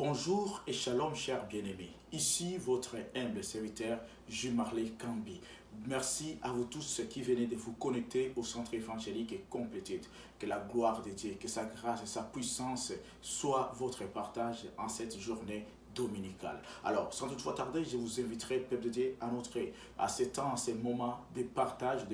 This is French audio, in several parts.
Bonjour et shalom chers bien-aimés. Ici votre humble serviteur Jules Marley Kambi. Merci à vous tous qui venez de vous connecter au centre évangélique et complété. Que la gloire de Dieu, que sa grâce et sa puissance soient votre partage en cette journée dominicale. Alors, sans toutefois tarder, je vous inviterai, peuple de Dieu, à ces temps, à ces moments de partage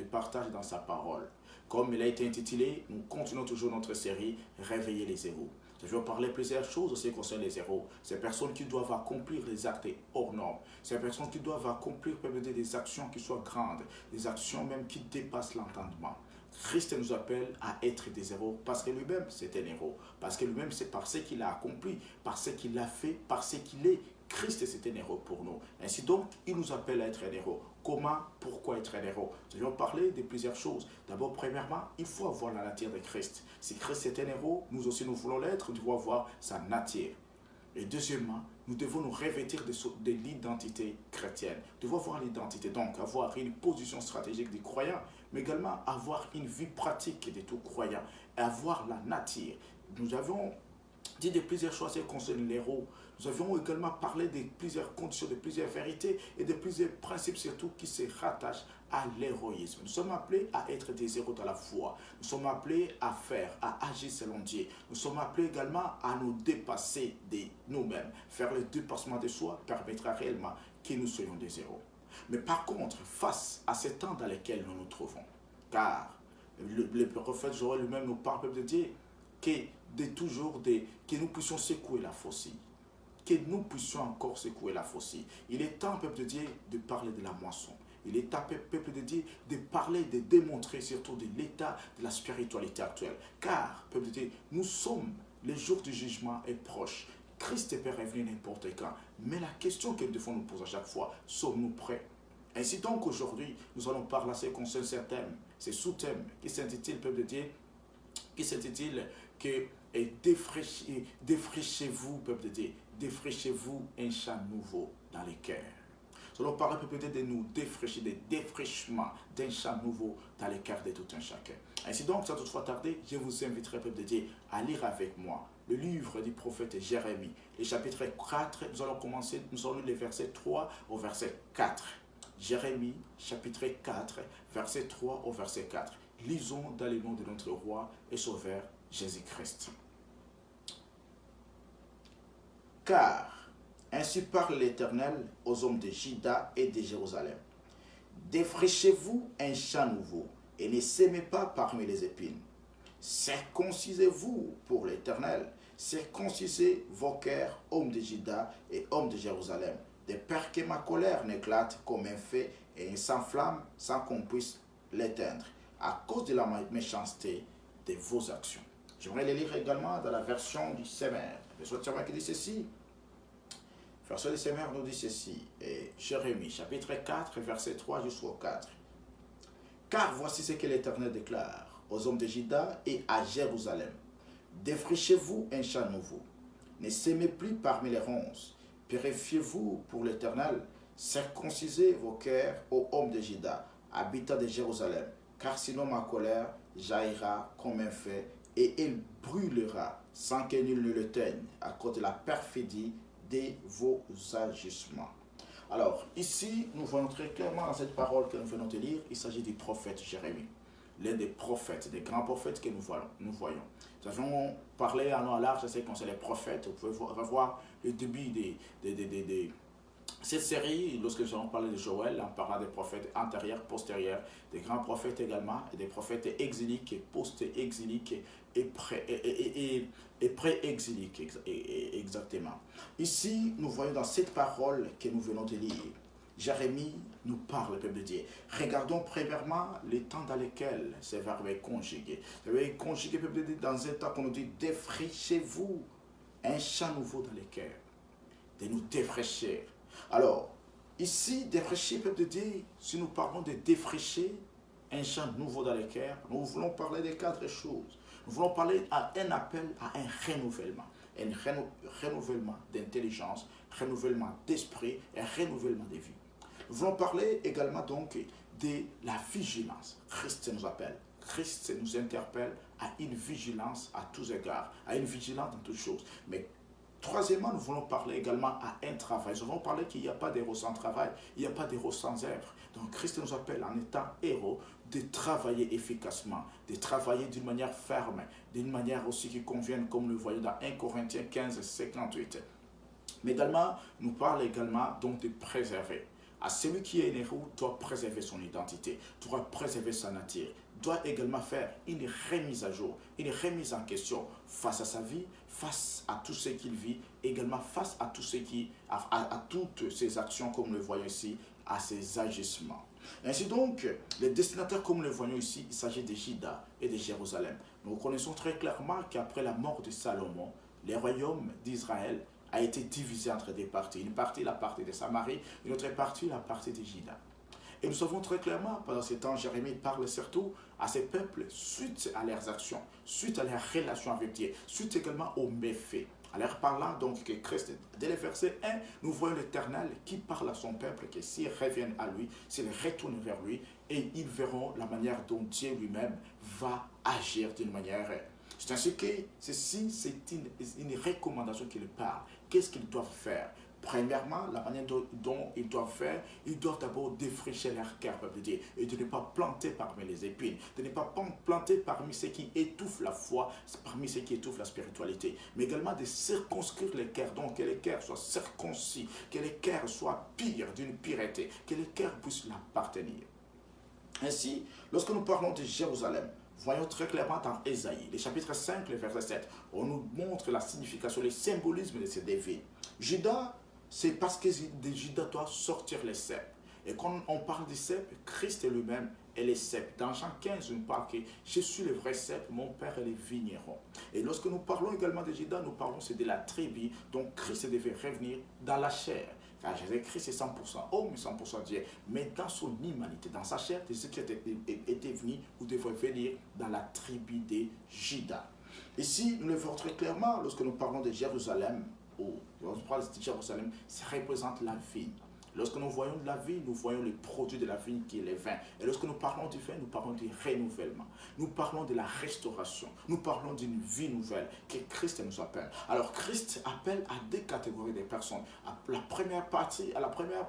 dans sa parole. Comme il a été intitulé, nous continuons toujours notre série Réveiller les héros. Je vais vous parler plusieurs choses aussi concernant les héros. Ces personnes qui doivent accomplir des actes hors normes. Ces personnes qui doivent accomplir des actions qui soient grandes. Des actions même qui dépassent l'entendement. Christ nous appelle à être des héros parce que lui-même c'est un héros. Parce que lui-même c'est par ce qu'il a accompli, par ce qu'il a fait, par ce qu'il est. Christ c'est un héros pour nous. Ainsi donc, il nous appelle à être un héros. Comment, pourquoi être un héros? Nous allons parler de plusieurs choses. D'abord, premièrement, il faut avoir la nature de Christ. Si Christ est un héros, nous aussi nous voulons l'être, nous devons avoir sa nature. Et deuxièmement, nous devons nous revêtir de l'identité chrétienne. Nous devons avoir l'identité, donc avoir une position stratégique des croyants, mais également avoir une vie pratique de tout croyant, avoir la nature. Nous avons dit de plusieurs choses concernant l'héros. Nous avions également parlé de plusieurs conditions, de plusieurs vérités et de plusieurs principes surtout qui se rattachent à l'héroïsme. Nous sommes appelés à être des héros dans la foi. Nous sommes appelés à faire, à agir selon Dieu. Nous sommes appelés également à nous dépasser de nous-mêmes. Faire le dépassement de soi permettra réellement que nous soyons des héros. Mais par contre, face à ces temps dans lesquels nous nous trouvons, car le prophète Joël lui-même nous parle, peuple de Dieu, que nous puissions secouer la faucille. Que nous puissions encore secouer la faucille. Il est temps, peuple de Dieu, de parler de la moisson. Il est temps, peuple de Dieu, de parler, de démontrer surtout de l'état de la spiritualité actuelle. Car, peuple de Dieu, nous sommes, le jour du jugement est proche. Christ peut revenir n'importe quand. Mais la question que nous devons nous poser à chaque fois, sommes-nous prêts? Ainsi donc, aujourd'hui, nous allons parler à ce concerne ces thèmes, ces sous-thèmes qui s'intitulent, peuple de Dieu, qui s'intitule que défrichez-vous, peuple de Dieu, défrichez-vous un champ nouveau dans les cœurs. Nous allons parler peut-être de nous défricher, de défrichement d'un champ nouveau dans les cœurs de tout un chacun. Ainsi donc, sans toutefois tarder, je vous inviterai, peuple de Dieu, à lire avec moi le livre du prophète Jérémie, le chapitre 4. Nous allons commencer, nous allons lire les versets 3 au verset 4. Jérémie, chapitre 4, verset 3 au verset 4. Lisons dans le nom de notre roi et sauveur Jésus-Christ. Car ainsi parle l'Éternel aux hommes de Juda et de Jérusalem. Défrichez-vous un champ nouveau et ne sémez pas parmi les épines. Circoncisez-vous pour l'Éternel. Circoncisez vos cœurs, hommes de Juda et hommes de Jérusalem, de peur que ma colère n'éclate comme un feu et ne s'enflamme sans qu'on puisse l'éteindre, à cause de la méchanceté de vos actions. J'aimerais les lire également dans la version du Semeur. Le Semeur qui dit ceci. La version du Semeur nous dit ceci. Et Jérémie, chapitre 4, verset 3 jusqu'au 4. Car voici ce que l'Éternel déclare aux hommes de Juda et à Jérusalem. Défrichez-vous un champ nouveau. Ne sémez plus parmi les ronces. Purifiez-vous pour l'Éternel. Circoncisez vos cœurs aux hommes de Juda, habitants de Jérusalem. Car sinon ma colère jaillira comme un feu et elle brûlera sans que nul ne le teigne à cause de la perfidie de vos agissements. Alors, ici, nous voyons très clairement dans cette parole que nous venons de lire, il s'agit du prophète Jérémie, l'un des prophètes, des grands prophètes que nous voyons. Nous avons parlé à long à large de ce qui concerne les prophètes. Vous pouvez revoir le début de cette série, lorsque nous allons parler de Joël, en parlant des prophètes antérieurs, postérieurs, des grands prophètes également, et des prophètes exiliques, post-exiliques et pré-exiliques, exactement. Ici, nous voyons dans cette parole que nous venons de lire, Jérémie nous parle, le peuple de Dieu. Regardons premièrement les temps dans lesquels ces verbes est conjugué. Le verbe est conjugué, peuple de Dieu, dans un temps qu'on nous dit défrichez-vous un champ nouveau dans les cœurs, de nous défricher. Alors, ici, défricher, peuple de Dieu, si nous parlons de défricher un champ nouveau dans les cœurs, nous voulons parler de 4 choses. Nous voulons parler à un appel à un renouvellement. Un renouvellement d'intelligence, renouvellement d'esprit et renouvellement de vie. Nous voulons parler également donc de la vigilance. Christ nous appelle. Christ nous interpelle à une vigilance à tous égards, à une vigilance dans toutes choses. Mais Troisièmement, nous voulons parler également à un travail. Nous allons parler qu'il n'y a pas d'héros sans travail, il n'y a pas d'héros sans œuvre. Donc Christ nous appelle en étant héros de travailler efficacement, de travailler d'une manière ferme, d'une manière aussi qui convienne, comme nous le voyons dans 1 Corinthiens 15, 58. Mais également, nous parle également donc de préserver. À celui qui est un héros doit préserver son identité, doit préserver sa nature, doit également faire une remise à jour, une remise en question face à sa vie, face à tout ce qu'il vit, également face à tout ce qui, à toutes ses actions, comme nous le voyons ici, à ses agissements. Ainsi donc, les destinataires, comme nous le voyons ici, il s'agit de Juda et de Jérusalem. Nous connaissons très clairement qu'après la mort de Salomon, les royaumes d'Israël a été divisé entre des parties. Une partie, la partie de Samarie, une autre partie, la partie de Juda. Et nous savons très clairement, pendant ce temps, Jérémie parle surtout à ces peuples suite à leurs actions, suite à leurs relations avec Dieu, suite également aux méfaits. En leur parlant donc que Christ, dès le verset 1, nous voyons l'Éternel qui parle à son peuple que s'ils reviennent à lui, s'ils retournent vers lui, et ils verront la manière dont Dieu lui-même va agir d'une manière. C'est ainsi que ceci, c'est une recommandation qu'il parle. Qu'est-ce qu'ils doivent faire? Premièrement, la manière dont ils doivent faire, ils doivent d'abord défricher leur cœur, peuple de Dieu, et de ne pas planter parmi les épines, de ne pas planter parmi ceux qui étouffent la foi, parmi ceux qui étouffent la spiritualité, mais également de circonscrire les cœurs, donc que les cœurs soient circoncis, que les cœurs soient pires d'une pureté, que les cœurs puissent l'appartenir. Ainsi, lorsque nous parlons de Jérusalem, voyons très clairement dans Ésaïe, le chapitre 5, le verset 7, on nous montre la signification, le symbolisme de ces deux villes. Juda, c'est parce que de Juda doit sortir les cèpes. Et quand on parle des cèpes, Christ lui-même est les cèpes. Dans Jean 15, on parle que je suis le vrai cèpe, mon père est le vigneron. Et lorsque nous parlons également de Juda, nous parlons c'est de la tribu dont Christ devait revenir dans la chair. Car Jésus-Christ est 100% homme et 100% Dieu. Mais dans son humanité, dans sa chair, c'est ce qui était venu ou devait venir dans la tribu de Juda. Ici, nous le voyons très clairement lorsque nous parlons de Jérusalem. Lorsque nous parlons de Jérusalem, ça représente la vigne. Lorsque nous voyons de la vigne, nous voyons le produit de la vigne qui est le vin. Et lorsque nous parlons du vin, nous parlons du renouvellement. Nous parlons de la restauration. Nous parlons d'une vie nouvelle que Christ nous appelle. Alors Christ appelle à deux catégories de personnes. À la première partie, à la première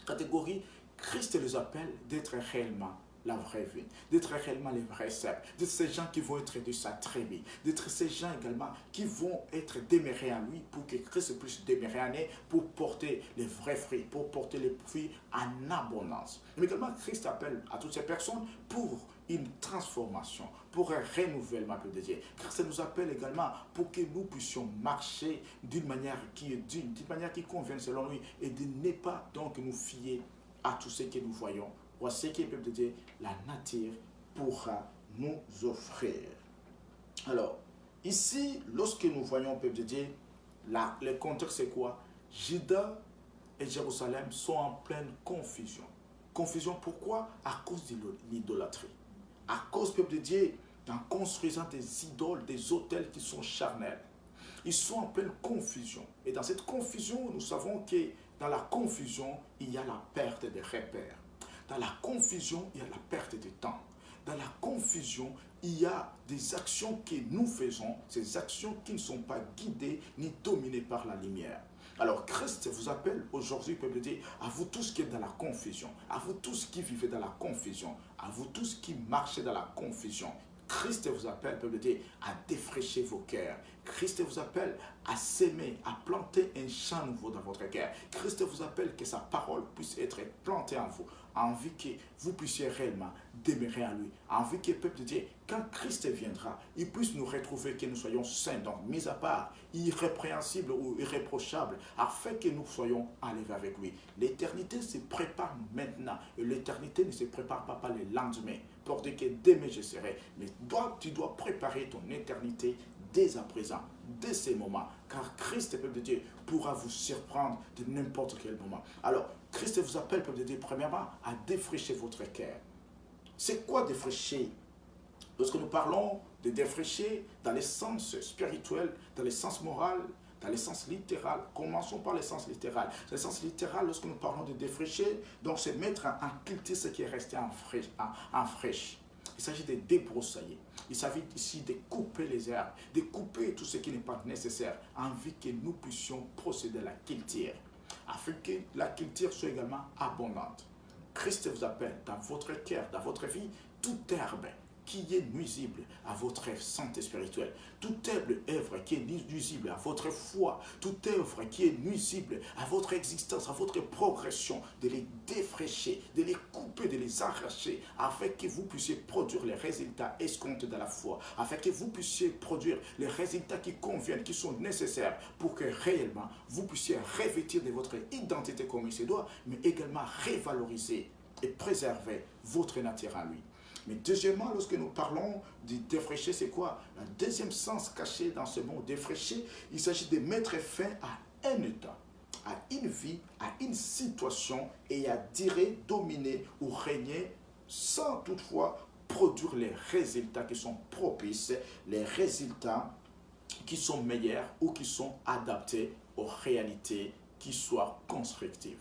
catégorie, Christ les appelle d'être réellement la vraie vie, d'être réellement les vrais cèpes, d'être ces gens qui vont être de sa tribu, d'être ces gens également qui vont être demeurés en lui pour que Christ puisse demeurer en eux, pour porter les vrais fruits, pour porter les fruits en abondance. Mais également, Christ appelle à toutes ces personnes pour une transformation, pour un renouvellement de Dieu. Christ nous appelle également pour que nous puissions marcher d'une manière qui est d'une manière qui convient selon lui et de ne pas donc nous fier à tout ce que nous voyons. Voici ce que le peuple de Dieu, la nature, pourra nous offrir. Alors, ici, lorsque nous voyons le peuple de Dieu, le contexte c'est quoi? Juda et Jérusalem sont en pleine confusion. Confusion pourquoi? À cause de l'idolâtrie. À cause du peuple de Dieu, en construisant des idoles, des autels qui sont charnels. Ils sont en pleine confusion. Et dans cette confusion, nous savons que dans la confusion, il y a la perte de repères. Dans la confusion, il y a la perte de temps. Dans la confusion, il y a des actions que nous faisons, ces actions qui ne sont pas guidées ni dominées par la lumière. Alors Christ vous appelle aujourd'hui, peuple de Dieu, à vous tous qui êtes dans la confusion, à vous tous qui vivez dans la confusion, à vous tous qui marchez dans la confusion. Christ vous appelle, peuple de Dieu, à défraîchir vos cœurs. Christ vous appelle à s'aimer, à planter un champ nouveau dans votre cœur. Christ vous appelle que sa parole puisse être plantée en vous, envie que vous puissiez réellement demeurer en lui, envie que, peuple de Dieu, quand Christ viendra, il puisse nous retrouver, que nous soyons saints, donc mis à part, irrépréhensibles ou irréprochables, afin que nous soyons enlevés avec lui. L'éternité se prépare maintenant, et l'éternité ne se prépare pas par le lendemain, pour dire que demain je serai. Mais tu dois préparer ton éternité dès à présent, dès ces moments, car Christ, peuple de Dieu, pourra vous surprendre de n'importe quel moment. Alors, Christ vous appelle, peuple de Dieu, premièrement, à défricher votre cœur. C'est quoi défricher? Lorsque nous parlons de défricher dans le sens spirituel, dans le sens moral, dans le sens littéral, commençons par le sens littéral. Le sens littéral, lorsque nous parlons de défricher, donc c'est mettre en culture ce qui est resté en fraîche. Il s'agit de débroussailler. Il s'agit ici de couper les herbes, de couper tout ce qui n'est pas nécessaire, afin que nous puissions procéder à la culture, afin que la culture soit également abondante. Christ vous appelle dans votre cœur, dans votre vie, toute herbe qui est nuisible à votre santé spirituelle, toute œuvre qui est nuisible à votre foi, toute œuvre qui est nuisible à votre existence, à votre progression, de les défraîcher, de les couper, de les arracher, afin que vous puissiez produire les résultats escomptés dans la foi, afin que vous puissiez produire les résultats qui conviennent, qui sont nécessaires pour que réellement vous puissiez revêtir de votre identité comme il se doit, mais également revaloriser et préserver votre nature en lui. Mais deuxièmement, lorsque nous parlons de défraîcher, c'est quoi? Un deuxième sens caché dans ce mot défraîcher, il s'agit de mettre fin à un état, à une vie, à une situation et à durer, dominer ou régner sans toutefois produire les résultats qui sont propices, les résultats qui sont meilleurs ou qui sont adaptés aux réalités qui soient constructives.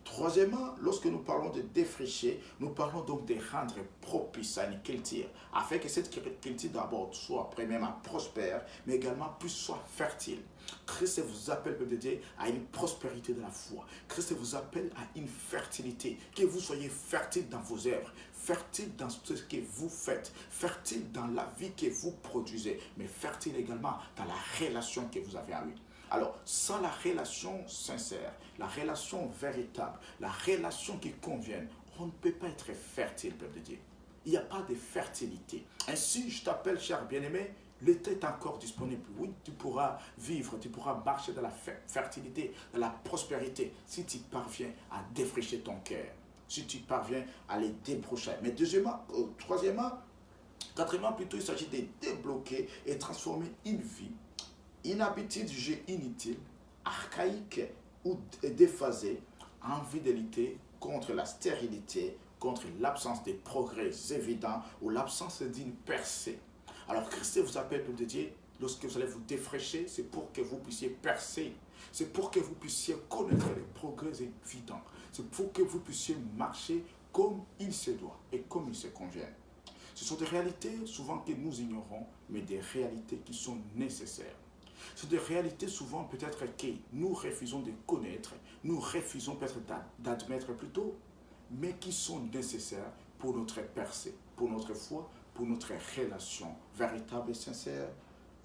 Troisièmement, lorsque nous parlons de défricher, nous parlons donc de rendre propice à une culture, afin que cette culture d'abord soit premièrement prospère, mais également plus soit fertile. Christ vous appelle, peuple de Dieu, à une prospérité de la foi. Christ vous appelle à une fertilité, que vous soyez fertile dans vos œuvres, fertile dans ce que vous faites, fertile dans la vie que vous produisez, mais fertile également dans la relation que vous avez à lui. Alors, sans la relation sincère, la relation véritable, la relation qui convienne, on ne peut pas être fertile, peuple de Dieu. Il n'y a pas de fertilité. Ainsi, je t'appelle, cher bien-aimé, l'été est encore disponible. Oui, tu pourras vivre, tu pourras marcher dans la fertilité, dans la prospérité, si tu parviens à défricher ton cœur, si tu parviens à les débrousser. Mais quatrièmement, plutôt, il s'agit de débloquer et transformer une vie, une habitude jugée inutile, archaïque ou déphasée, en fidélité contre la stérilité, contre l'absence de progrès évidents ou l'absence d'une percée. Alors Christ vous appelle, peuple de Dieu, lorsque vous allez vous défraîcher, c'est pour que vous puissiez percer, c'est pour que vous puissiez connaître les progrès évidents, c'est pour que vous puissiez marcher comme il se doit et comme il se convient. Ce sont des réalités souvent que nous ignorons, mais des réalités qui sont nécessaires. C'est des réalités souvent peut-être que nous refusons de connaître, nous refusons peut-être d'admettre plutôt, mais qui sont nécessaires pour notre percée, pour notre foi, pour notre relation véritable et sincère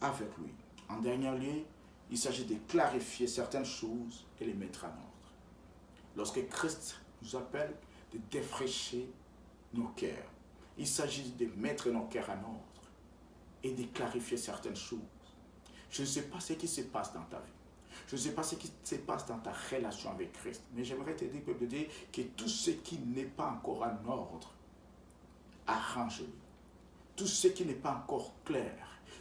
avec lui. En dernier lieu, il s'agit de clarifier certaines choses et les mettre en ordre. Lorsque Christ nous appelle de défraîcher nos cœurs, il s'agit de mettre nos cœurs en ordre et de clarifier certaines choses. Je ne sais pas ce qui se passe dans ta vie. Je ne sais pas ce qui se passe dans ta relation avec Christ. Mais j'aimerais te dire, peuple de Dieu, que tout ce qui n'est pas encore en ordre, arrange-le. Tout ce qui n'est pas encore clair,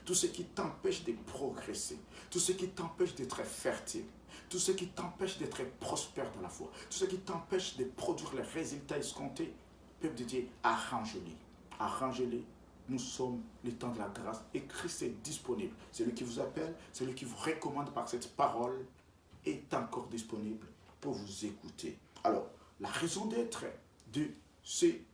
tout ce qui t'empêche de progresser, tout ce qui t'empêche d'être fertile, tout ce qui t'empêche d'être prospère dans la foi, tout ce qui t'empêche de produire les résultats escomptés, peuple de Dieu, arrange-les. Arrange-les. Nous sommes le temps de la grâce et Christ est disponible. Celui qui vous appelle, celui qui vous recommande par cette parole est encore disponible pour vous écouter. Alors, la raison d'être de ces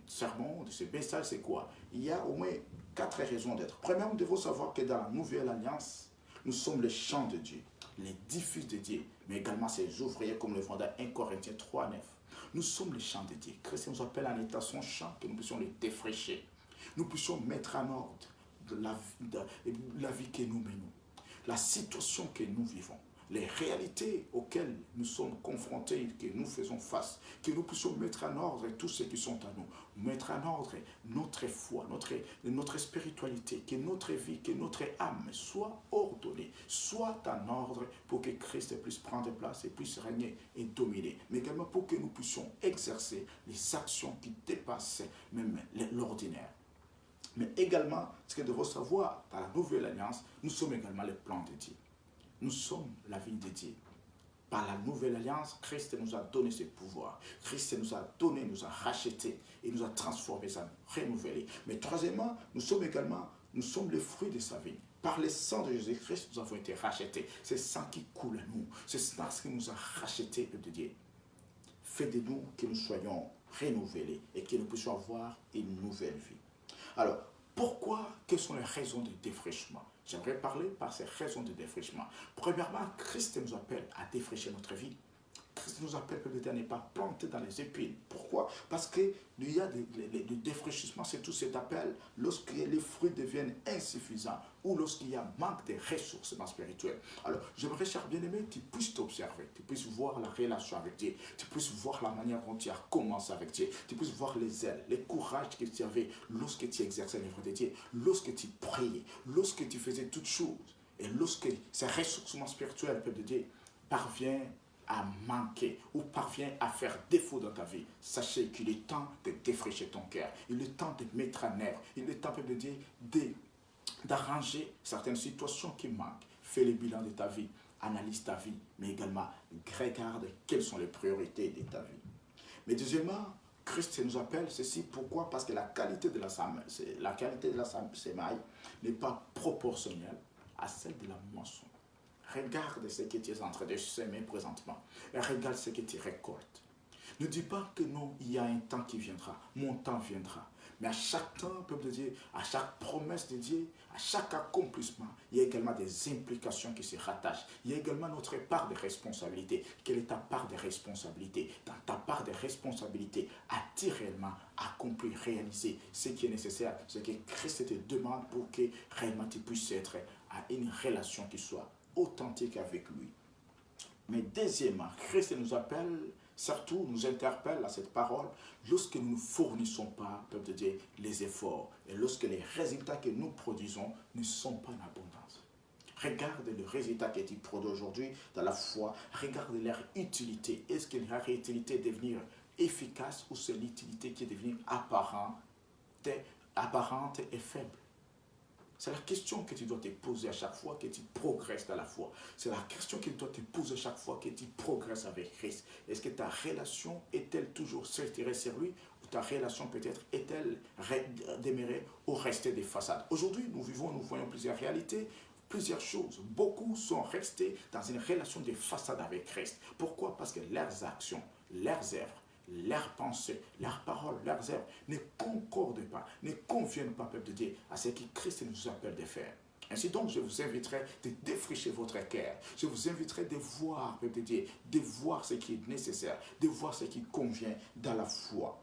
sermons, de ces messages, c'est quoi? Il y a au moins 4 raisons d'être. Premièrement, nous devons savoir que dans la nouvelle alliance, nous sommes les chants de Dieu, les diffuses de Dieu, mais également ses ouvriers, comme le font dans 1 Corinthiens 3, 9. Nous sommes les chants de Dieu. Christ nous appelle en état son chant, que nous puissions les défraîcher. Nous puissions mettre en ordre la vie que nous menons, la situation que nous vivons, les réalités auxquelles nous sommes confrontés, que nous faisons face, que nous puissions mettre en ordre tout ce qui sont à nous, mettre en ordre notre foi, notre spiritualité, que notre vie, que notre âme soit ordonnée, soit en ordre pour que Christ puisse prendre place et puisse régner et dominer, mais également pour que nous puissions exercer les actions qui dépassent même l'ordinaire. Mais également, ce que nous devons savoir, dans la nouvelle alliance, nous sommes également les plans de Dieu. Nous sommes la vie de Dieu. Par la nouvelle alliance, Christ nous a donné ses pouvoirs. Christ nous a donné, nous a rachetés et nous a transformés, nous a renouvelés. Mais troisièmement, nous sommes les fruits de sa vie. Par le sang de Jésus-Christ, nous avons été rachetés. C'est le sang qui coule à nous. C'est ce qui nous a rachetés de Dieu. Faites de nous que nous soyons renouvelés et que nous puissions avoir une nouvelle vie. Alors, pourquoi? Quelles sont les raisons de défrichement? J'aimerais parler par ces raisons de défrichement. Premièrement, Christ nous appelle à défricher notre vie. Christ nous appelle peut-être à ne pas planter dans les épines. Pourquoi? Parce qu'il y a des défraîchissements, c'est tout cet appel lorsque les fruits deviennent insuffisants ou lorsqu'il y a manque de ressources spirituelles. Alors, j'aimerais, cher bien-aimé, que tu puisses t'observer, tu puisses voir la relation avec Dieu, tu puisses voir la manière dont tu as commencé avec Dieu, tu puisses voir les ailes, les courages que tu avais lorsque tu exerçais l'œuvre de Dieu, lorsque tu priais, lorsque tu faisais toutes choses, et lorsque ces ressourcements spirituels, peuple de Dieu, parviennent à manquer ou parvient à faire défaut dans ta vie, sachez qu'il est temps de défraîchir ton cœur. Il est temps de mettre en œuvre. Il est temps de dire d'arranger certaines situations qui manquent. Fais le bilan de ta vie, analyse ta vie, mais également regarde quelles sont les priorités de ta vie. Mais deuxièmement, Christ nous appelle ceci. Pourquoi? Parce que la qualité de la semaille n'est pas proportionnelle à celle de la moisson. Regarde ce que tu es en train de semer présentement et regarde ce que tu récoltes. Ne dis pas que non, il y a un temps qui viendra, mon temps viendra. Mais à chaque temps, peuple de Dieu, à chaque promesse de Dieu, à chaque accomplissement, il y a également des implications qui se rattachent. Il y a également notre part de responsabilité. Quelle est ta part de responsabilité? Dans ta part de responsabilité, as-tu réellement accompli, réalisé ce qui est nécessaire, ce que Christ te demande pour que réellement tu puisses être à une relation qui soit authentique avec lui. Mais deuxièmement, Christ nous appelle, surtout nous interpelle à cette parole lorsque nous ne fournissons pas, peuple de Dieu, les efforts et lorsque les résultats que nous produisons ne sont pas en abondance. Regarde le résultat que tu produis aujourd'hui dans la foi, regarde leur utilité. Est-ce que leur utilité est devenue efficace ou c'est l'utilité qui est devenue apparente et faible? C'est la question que tu dois te poser à chaque fois que tu progresses dans la foi. C'est la question que tu dois te poser à chaque fois que tu progresses avec Christ. Est-ce que ta relation est-elle toujours centrée sur lui ou ta relation peut-être est-elle demeurée au rester des façades? Aujourd'hui, nous voyons plusieurs réalités, plusieurs choses. Beaucoup sont restés dans une relation de façade avec Christ. Pourquoi? Parce que leurs actions, leurs œuvres, leurs pensées, leurs paroles, leurs œuvres ne concordent pas, ne conviennent pas, peuple de Dieu, à ce que Christ nous appelle de faire. Ainsi donc, je vous inviterai de défricher votre cœur. Je vous inviterai de voir, peuple de Dieu, de voir ce qui est nécessaire, de voir ce qui convient dans la foi.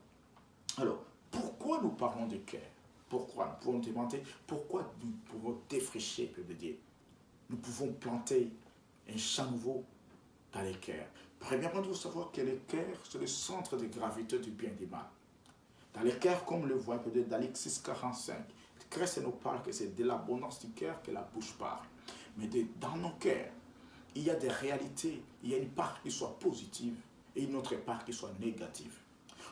Alors, pourquoi nous parlons de cœur? Pourquoi? Nous pouvons demander pourquoi nous pouvons défricher, peuple de Dieu. Nous pouvons planter un champ nouveau dans les cœurs. Premièrement, nous devons savoir que le cœur, c'est le centre de gravité du bien et du mal. Dans les cœurs, comme le voit peut-être dans l'Acte 6:45, Christ nous parle que c'est de l'abondance du cœur que la bouche parle. Mais dans nos cœurs, il y a des réalités, il y a une part qui soit positive et une autre part qui soit négative.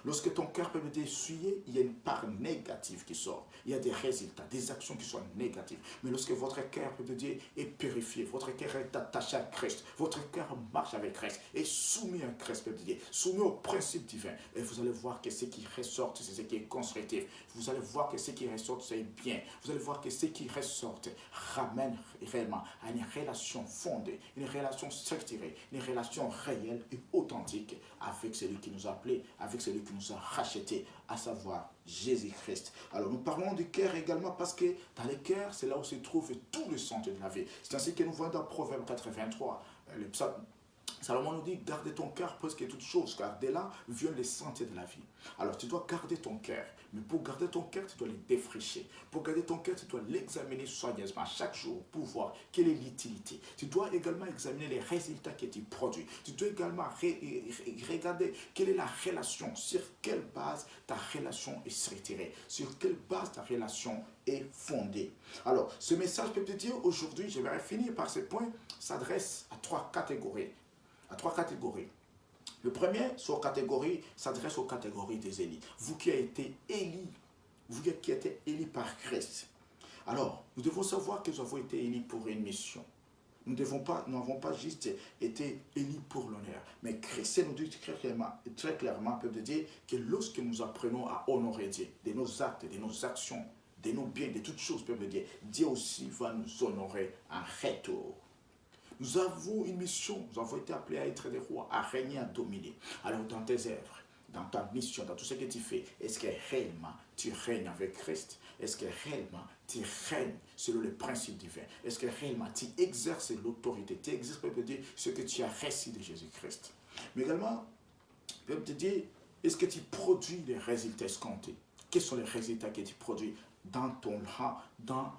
Lorsque ton cœur peut être essuyé, il y a une part négative qui sort. Il y a des résultats, des actions qui sont négatives. Mais lorsque votre cœur, peut dire, est purifié, votre cœur est attaché à Christ, votre cœur marche avec Christ, est soumis à Christ, peut dire, soumis au principe divin, et vous allez voir que ce qui ressort, c'est ce qui est constructif. Vous allez voir que ce qui ressort, c'est bien. Vous allez voir que ce qui ressort ramène réellement à une relation fondée, une relation structurée, une relation réelle et authentique avec celui qui nous a appelés, avec celui qui nous a rachetés, à savoir Jésus-Christ. Alors nous parlons du cœur également parce que dans le cœur, c'est là où se trouve tout le centre de la vie. C'est ainsi que nous voyons dans Proverbe 83, le psaume. Salomon nous dit, garde ton cœur plus que toute chose, car de là vient le sentier de la vie. Alors tu dois garder ton cœur, mais pour garder ton cœur, tu dois le défricher. Pour garder ton cœur, tu dois l'examiner soigneusement chaque jour pour voir quelle est l'utilité. Tu dois également examiner les résultats que tu produis. Tu dois également regarder quelle est la relation, sur quelle base ta relation est structurée, sur quelle base ta relation est fondée. Alors, ce message peut te dire aujourd'hui, je vais finir par ce point, s'adresse à trois catégories. Le premier, s'adresse aux catégories des élis. Vous qui avez été élis, vous qui avez été élis par Christ. Alors, nous devons savoir que nous avons été élis pour une mission. Nous n'avons pas juste été élis pour l'honneur. Mais Christ nous dit très clairement, peut dire que lorsque nous apprenons à honorer Dieu, de nos actes, de nos actions, de nos biens, de toutes choses, peut dire, Dieu aussi va nous honorer en retour. Nous avons une mission, nous avons été appelés à être des rois, à régner, à dominer. Alors dans tes œuvres, dans ta mission, dans tout ce que tu fais, est-ce que réellement tu règnes avec Christ? Est-ce que réellement tu règnes selon les principes divins? Est-ce que réellement tu exerces l'autorité? Tu exerces, peut dire, ce que tu as reçu de Jésus-Christ? Mais également, je peux te dire, est-ce que tu produis les résultats escomptés? Quels sont les résultats que tu produis dans ton rang, dans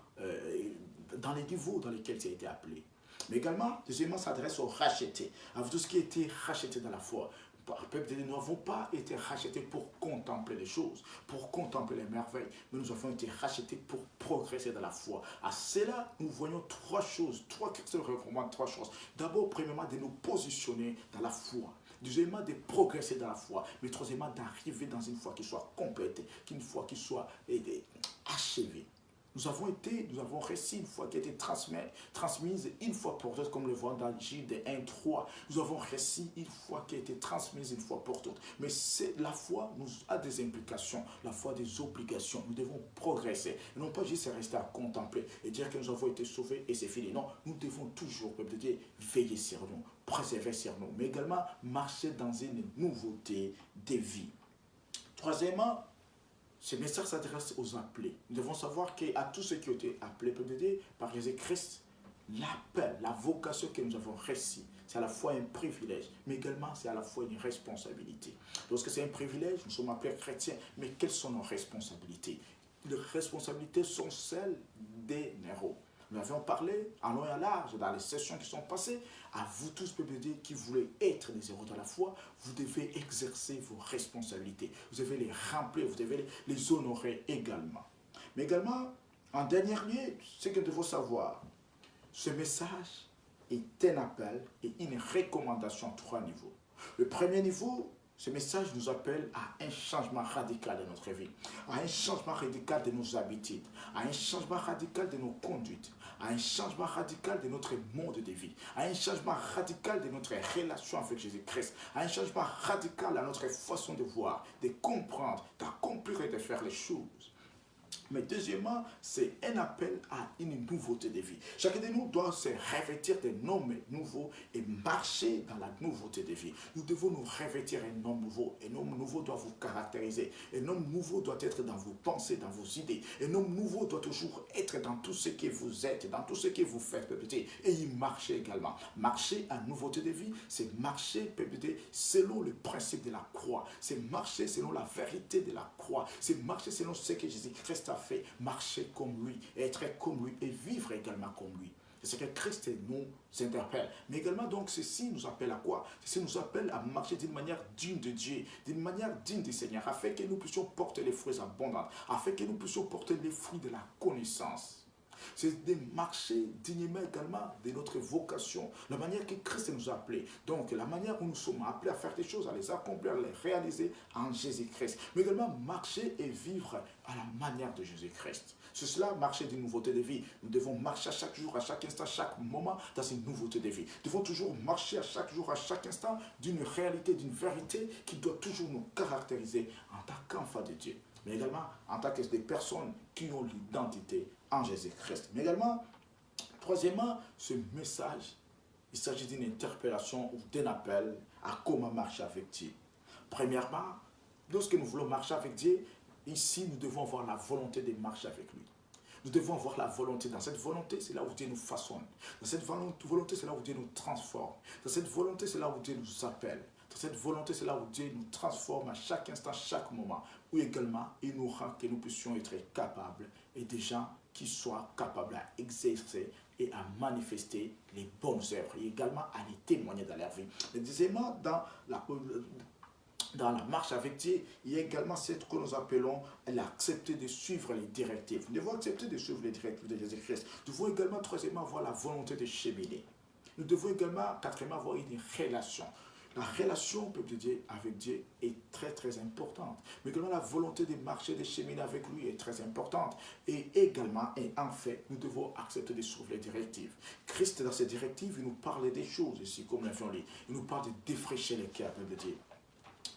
les niveaux dans lesquels tu as été appelé? Mais également, deuxièmement, ça s'adresse aux rachetés, à tout ce qui a été racheté dans la foi. Nous n'avons pas été rachetés pour contempler les choses, pour contempler les merveilles, mais nous avons été rachetés pour progresser dans la foi. À cela, nous voyons trois choses, Christ recommande trois choses. D'abord, premièrement, de nous positionner dans la foi. Deuxièmement, de progresser dans la foi. Mais troisièmement, d'arriver dans une foi qui soit complète, une foi qui soit achevée. Nous avons reçu une foi qui a été transmise une fois pour toutes, comme le voit dans Jude 1:3. Nous avons reçu une foi qui a été transmise une fois pour toutes. Mais la foi nous a des implications, la foi des obligations. Nous devons progresser. Et non pas juste rester à contempler et dire que nous avons été sauvés et c'est fini. Non, nous devons toujours, peuple de Dieu, veiller sur nous, préserver sur nous, mais également marcher dans une nouveauté de vie. Troisièmement, ce message s'adresse aux appelés. Nous devons savoir qu'à tous ceux qui ont été appelés par Jésus-Christ, l'appel, la vocation que nous avons reçue, c'est à la fois un privilège, mais également c'est à la fois une responsabilité. Lorsque c'est un privilège, nous sommes appelés chrétiens, mais quelles sont nos responsabilités? Les responsabilités sont celles des héros. Nous avions parlé à long et à large dans les sessions qui sont passées. À vous tous, peuple de Dieu, qui voulez être des héros dans la foi, vous devez exercer vos responsabilités. Vous devez les remplir, vous devez les honorer également. Mais également, en dernier lieu, ce que nous devons savoir, ce message est un appel et une recommandation à trois niveaux. Le premier niveau, ce message nous appelle à un changement radical de notre vie, à un changement radical de nos habitudes, à un changement radical de nos conduites, à un changement radical de notre mode de vie, à un changement radical de notre relation avec Jésus-Christ, à un changement radical à notre façon de voir, de comprendre, d'accomplir et de faire les choses. Mais deuxièmement, c'est un appel à une nouveauté de vie. Chacun de nous doit se revêtir d'un homme nouveau et marcher dans la nouveauté de vie. Nous devons nous revêtir un homme nouveau. Un homme nouveau doit vous caractériser. Un homme nouveau doit être dans vos pensées, dans vos idées. Un homme nouveau doit toujours être dans tout ce que vous êtes, dans tout ce que vous faites, et y marcher également. Marcher à nouveauté de vie, c'est marcher, selon le principe de la croix. C'est marcher selon la vérité de la croix. C'est marcher selon ce que Jésus-Christ a fait, marcher comme lui, être comme lui et vivre également comme lui. C'est ce que Christ nous interpelle. Mais également, donc, ceci nous appelle à quoi? Ceci nous appelle à marcher d'une manière digne de Dieu, d'une manière digne du Seigneur, afin que nous puissions porter les fruits abondants, afin que nous puissions porter les fruits de la connaissance. C'est de marcher dignement également de notre vocation, la manière que Christ nous a appelés. Donc, la manière où nous sommes appelés à faire des choses, à les accomplir, à les réaliser en Jésus-Christ. Mais également marcher et vivre à la manière de Jésus-Christ. C'est cela, marcher d'une nouveauté de vie. Nous devons marcher à chaque jour, à chaque instant, à chaque moment dans une nouveauté de vie. Nous devons toujours marcher à chaque jour, à chaque instant d'une réalité, d'une vérité qui doit toujours nous caractériser en tant qu'enfants de Dieu. Mais également en tant que des personnes qui ont l'identité en Jésus-Christ. Mais également, troisièmement, ce message, il s'agit d'une interpellation ou d'un appel à comment marcher avec Dieu. Premièrement, lorsque nous voulons marcher avec Dieu, ici, nous devons avoir la volonté de marcher avec lui. Nous devons avoir la volonté. Dans cette volonté, c'est là où Dieu nous façonne. Dans cette volonté, c'est là où Dieu nous transforme. Dans cette volonté, c'est là où Dieu nous appelle. Dans cette volonté, c'est là où Dieu nous transforme à chaque instant, chaque moment. Où également, il nous rend que nous puissions être capables et des gens qui soient capables à exercer et à manifester les bonnes œuvres et également à les témoigner dans leur vie. Mais deuxièmement, dans la marche avec Dieu, il y a également ce que nous appelons l'accepter de suivre les directives. Nous devons accepter de suivre les directives de Jésus-Christ. Nous devons également, troisièmement, avoir la volonté de cheminer. Nous devons également, quatrièmement, avoir une relation. La relation, peuple de Dieu, avec Dieu est très très importante. Mais également la volonté de marcher, de cheminer avec lui est très importante. Et également, et en fait, nous devons accepter de suivre les directives. Christ, dans ses directives, il nous parle des choses ici, comme nous l'avions lu. Il nous parle de défricher les cœurs, peuple de Dieu.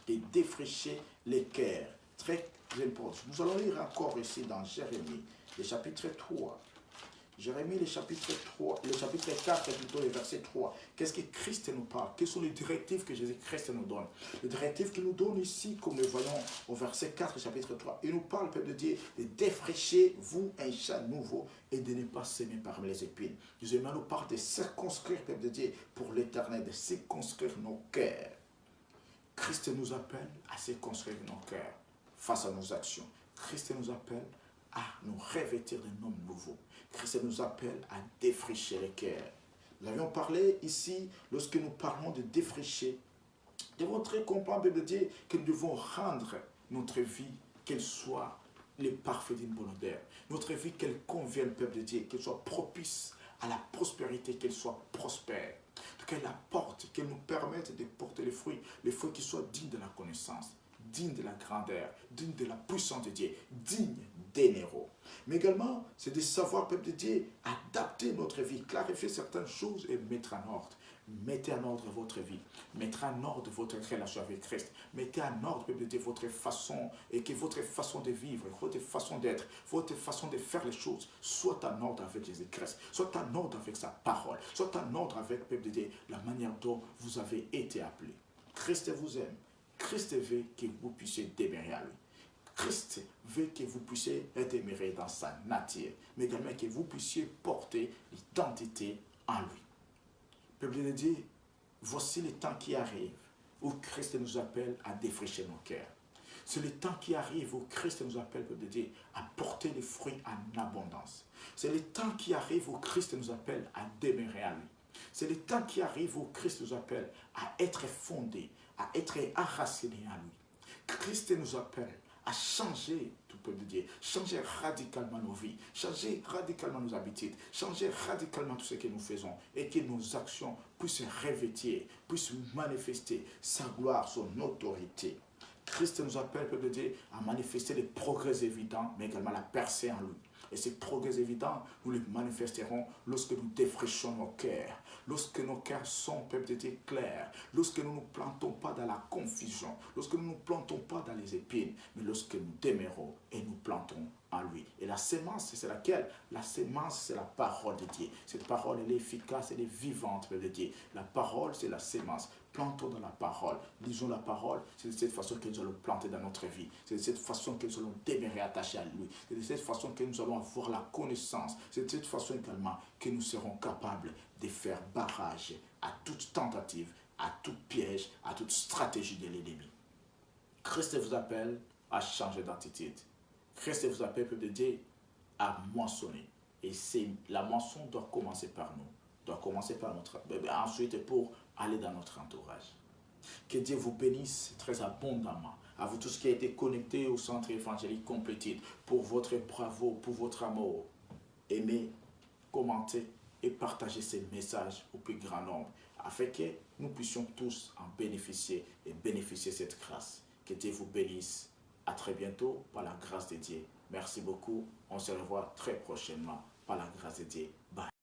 De défricher les cœurs. Très important. Nous allons lire encore ici dans Jérémie, le chapitre 3. Jérémie, le chapitre 3, le chapitre 4, plutôt le verset 3. Qu'est-ce que Christ nous parle? Quelles sont les directives que Jésus-Christ nous donne? Les directives qu'il nous donne ici, comme le voyons au verset 4, chapitre 3. Il nous parle, peuple de Dieu, de défraîcher-vous un champ nouveau et de ne pas s'aimer parmi les épines. Jésus nous parle de circonscrire, peuple de Dieu, pour l'éternel, de circonscrire nos cœurs. Christ nous appelle à circonscrire nos cœurs face à nos actions. Christ nous appelle à nous revêtir d'un homme nouveau. Christ nous appelle à défricher les cœurs. Nous avions parlé ici, lorsque nous parlons de défricher, nous devons très comprendre de Dieu que nous devons rendre notre vie, qu'elle soit le parfait d'une bonne odeur. Notre vie, qu'elle convienne, peuple de Dieu, qu'elle soit propice à la prospérité, qu'elle soit prospère. Qu'elle apporte, qu'elle nous permette de porter les fruits qui soient dignes de la connaissance, dignes de la grandeur, dignes de la puissance de Dieu, dignes des héros. Mais également, c'est de savoir, peuple de Dieu, adapter notre vie, clarifier certaines choses et mettre en ordre. Mettez en ordre votre vie, mettez en ordre votre relation avec Christ, mettez en ordre, peuple de Dieu, votre façon, et que votre façon de vivre, votre façon d'être, votre façon de faire les choses soit en ordre avec Jésus-Christ, soit en ordre avec sa parole, soit en ordre avec, peuple de Dieu, la manière dont vous avez été appelé. Christ vous aime, Christ veut que vous puissiez demeurer à lui. Christ veut que vous puissiez demeurer dans sa nature, mais également que vous puissiez porter l'identité en lui. Peuple de Dieu, voici le temps qui arrive où Christ nous appelle à défricher nos cœurs. C'est le temps qui arrive où Christ nous appelle, peuple de Dieu, à porter les fruits en abondance. C'est le temps qui arrive où Christ nous appelle à demeurer à lui. C'est le temps qui arrive où Christ nous appelle à être fondé, à être enraciné à lui. Christ nous appelle à changer tout peuple de Dieu, changer radicalement nos vies, changer radicalement nos habitudes, changer radicalement tout ce que nous faisons et que nos actions puissent revêtir, puissent manifester sa gloire, son autorité. Christ nous appelle, peuple de Dieu, à manifester les progrès évidents, mais également la percée en lui. Et ces progrès évidents, nous les manifesterons lorsque nous défrichons nos cœurs, lorsque nos cœurs sont, peuple de Dieu, clairs, lorsque nous ne nous plantons pas dans la confusion, lorsque nous ne nous plantons pas dans les épines, mais lorsque nous demeurons et nous plantons en lui. Et la sémence, c'est laquelle? La sémence, c'est la parole de Dieu. Cette parole, elle est efficace, elle est vivante, peuple de Dieu. La parole, c'est la sémence. Plantons dans la parole, lisons la parole, c'est de cette façon que nous allons planter dans notre vie, c'est de cette façon que nous allons demeurer attachés à lui, c'est de cette façon que nous allons avoir la connaissance, c'est de cette façon également que nous serons capables de faire barrage à toute tentative, à tout piège, à toute stratégie de l'ennemi. Christ vous appelle à changer d'attitude. Christ vous appelle, peuple de Dieu, à moissonner. Et la moisson doit commencer par nous, doit commencer par notre bébé, ensuite pour aller dans notre entourage. Que Dieu vous bénisse très abondamment. À vous tous qui a été connectés au centre évangélique Complétite, pour votre bravo, pour votre amour. Aimez, commentez et partagez ces messages au plus grand nombre, afin que nous puissions tous en bénéficier et bénéficier de cette grâce. Que Dieu vous bénisse. À très bientôt par la grâce de Dieu. Merci beaucoup. On se revoit très prochainement par la grâce de Dieu. Bye.